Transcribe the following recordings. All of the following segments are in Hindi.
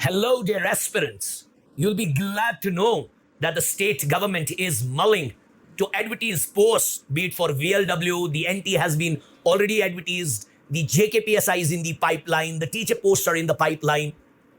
Hello, dear aspirants. You'll be glad to know that the state government is mulling to advertise posts, be it for VLW, the NT has been already advertised, the JKPSI is in the pipeline, the teacher posts are in the pipeline,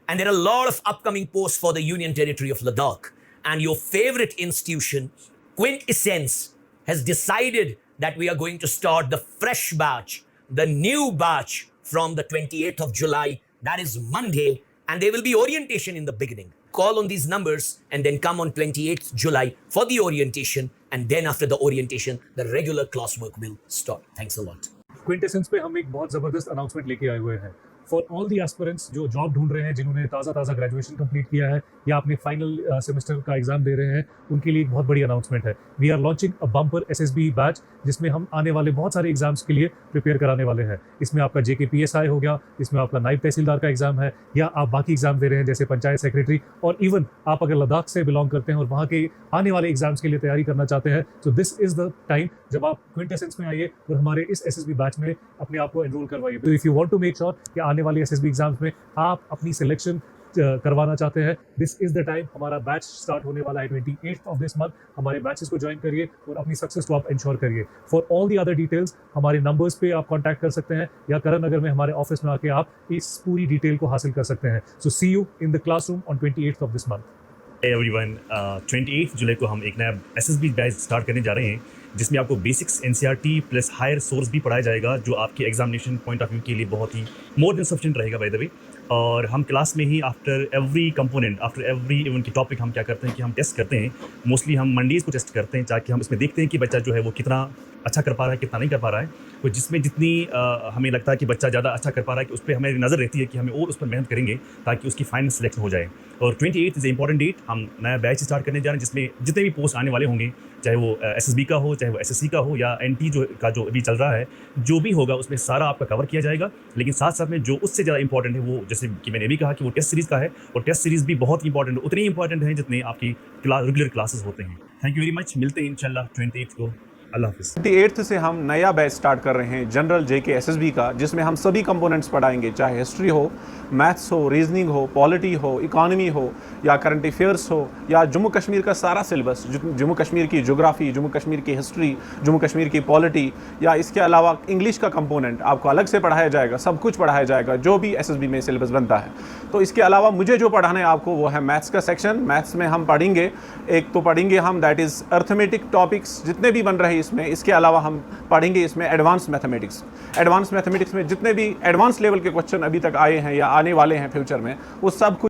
and there are a lot of upcoming posts for the Union Territory of Ladakh. And your favorite institution, Quintessence, has decided that we are going to start the fresh batch, the new batch from the 28th of July, that is Monday, and there will be orientation in the beginning. Call on these numbers and then come on 28th July for the orientation, and then after the orientation, the regular classwork will start. Thanks a lot. क्विंटेसेंस पे हम एक बहुत ज़बरदस्त अनाउंसमेंट लेके आए हुए हैं फॉर ऑल दी एस्पिरेंट्स जो जॉब ढूंढ रहे हैं, जिन्होंने ताज़ा ग्रेजुएशन कंप्लीट किया है या अपने फाइनल सेमेस्टर का एग्जाम दे रहे हैं, उनके लिए एक बहुत बड़ी अनाउंसमेंट है. We are launching a bumper SSB batch जिसमें हम आने वाले बहुत सारे एग्जाम्स के लिए प्रिपेयर कराने वाले हैं. इसमें आपका जेकेपीएसआई हो गया, इसमें आपका नायब तहसीलदार का एग्जाम है, या आप बाकी एग्जाम दे रहे हैं जैसे पंचायत सेक्रेटरी, और इवन आप अगर लद्दाख से बिलोंग करते हैं और वहाँ के आने वाले एग्जाम्स के लिए तैयारी करना चाहते हैं, तो दिस इज़ द टाइम जब आप क्विंटेसेंस में आइए और हमारे इस एसएसबी बैच में अपने आप को एनरोल करवाइए. तो if you want to make sure कि आने वाले एसएसबी एग्जाम्स में आप अपनी सिलेक्शन करवाना चाहते हैं, दिस इज द टाइम. हमारा बैच स्टार्ट होने वाला है 28th ऑफ दिस मंथ. हमारे बैचेस को ज्वाइन करिए और अपनी सक्सेस को आप इंश्योर करिए. For all the other details हमारे नंबर्स पे आप कांटेक्ट कर सकते हैं, या करण नगर में हमारे ऑफिस में आके आप इस पूरी डिटेल को हासिल कर सकते हैं. So see you in the classroom on 28th of this month. Everyone, 28 जुलाई को हम एक नया एसएसबी बैच स्टार्ट करने जा रहे हैं, जिसमें आपको basics NCERT plus higher source भी पढ़ाया जाएगा, जो आपके एग्जामिनेशन पॉइंट ऑफ व्यू के लिए बहुत ही मोर देन सफिशिएंट रहेगा बाय द वे. और हम क्लास में ही after every component, after every even की टॉपिक हम क्या करते हैं कि हम टेस्ट करते हैं. मोस्टली हम मंडेज़ को टेस्ट करते हैं, ताकि हम इसमें देखते हैं कि बच्चा जो है वो कितना अच्छा कर पा रहा है, कितना नहीं कर पा रहा है. तो जिसमें जितनी हमें लगता है कि बच्चा ज़्यादा अच्छा कर पा रहा है, कि उस पर हमें नज़र रहती है कि हमें और उस पर मेहनत करेंगे ताकि उसकी फाइनल सिलेक्शन हो जाए. और 28 इज़ इंपॉर्टेंट डेट. हम नया बैच स्टार्ट करने जा रहे हैं, जिसमें जितने भी पोस्ट आने वाले होंगे, चाहे वो एसएसबी का हो, चाहे वो एसएससी का हो, या एनटी जो अभी चल रहा है, जो भी होगा उसमें सारा आपका कवर किया जाएगा. लेकिन साथ साथ में जो उससे ज़्यादा इंपॉर्टेंट है, वो जैसे कि मैंने भी कहा कि वो टेस्ट सीरीज़ का है, और टेस्ट सीरीज़ भी बहुत इंपॉर्टेंट है, उतनी इंपॉर्टेंट है जितने आपकी रेगुलर क्लासेस होते हैं. Thank you very much. मिलते हैं इंशाल्लाह 28 को. अल्लाह हाफिज़. 28th से हम नया बैच स्टार्ट कर रहे हैं जनरल जेके एसएसबी का, जिसमें हम सभी कंपोनेंट्स पढ़ाएंगे, चाहे हिस्ट्री हो, मैथ्स हो, रीजनिंग हो, पॉलिटी हो, इकोनॉमी हो, या करंट अफेयर्स हो, या जम्मू कश्मीर का सारा सिलेबस, जम्मू कश्मीर की ज्योग्राफी, जम्मू कश्मीर की हिस्ट्री, जम्मू कश्मीर की पॉलिटी, या इसके अलावा इंग्लिश का कंपोनेंट आपको अलग से पढ़ाया जाएगा. सब कुछ पढ़ाया जाएगा जो भी एसएसबी में सिलेबस बनता है. तो इसके अलावा मुझे जो पढ़ाना है आपको, वो है मैथ्स का सेक्शन. मैथ्स में हम पढ़ेंगे, एक तो पढ़ेंगे हम दैट इज़ अर्थमेटिक टॉपिक्स जितने भी बन रहे हैं इसमें. इसके अलावा हम पढ़ेंगे इसमें एडवांस मैथमेटिक्स. एडवांस मैथमेटिक्स में जितने भी एडवांस लेवल के क्वेश्चन अभी तक आए हैं या आने वाले हैं फ्यूचर में, वो सब कुछ